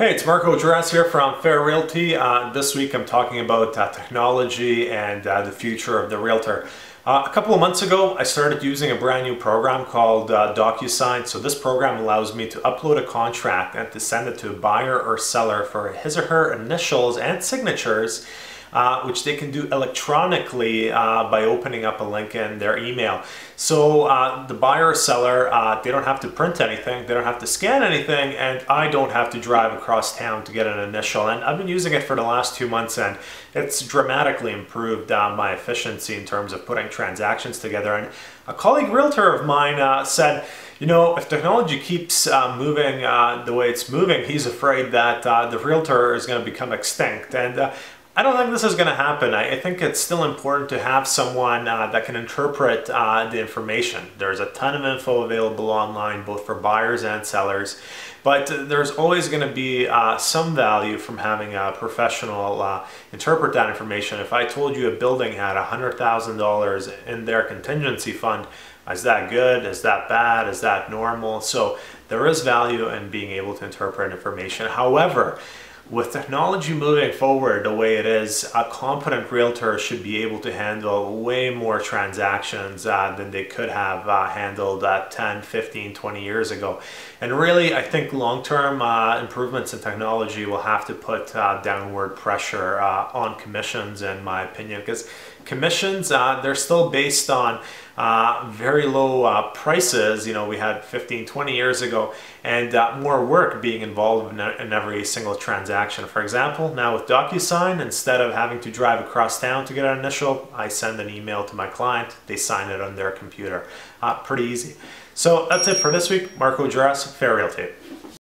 Hey, it's Marko Juras here from Realty. This week I'm talking about technology and the future of the realtor. A couple of months ago, I started using a brand new program called DocuSign. So this program allows me to upload a contract and to send it to a buyer or seller for his or her initials and signatures, which they can do electronically by opening up a link in their email. So the buyer or seller, they don't have to print anything, they don't have to scan anything, and I don't have to drive across town to get an initial. And I've been using it for the last 2 months, and it's dramatically improved my efficiency in terms of putting transactions together. And a colleague realtor of mine said, you know, if technology keeps moving the way it's moving, he's afraid that the realtor is going to become extinct. And I don't think this is going to happen. I think it's still important to have someone that can interpret the information. There's a ton of info available online, both for buyers and sellers, but there's always going to be some value from having a professional interpret that information. If I told you a building had $100,000 in their contingency fund, is that good? Is that bad? Is that normal? So there is value in being able to interpret information. However, with technology moving forward the way it is, a competent realtor should be able to handle way more transactions than they could have handled 10, 15, 20 years ago. And really, I think long-term improvements in technology will have to put downward pressure on commissions, in my opinion, because commissions, they're still based on very low prices. You know, we had 15, 20 years ago, and more work being involved in every single transaction. For example, now with DocuSign, instead of having to drive across town to get an initial, I send an email to my client, they sign it on their computer. Pretty easy. So that's it for this week. Marko Juras, Realty.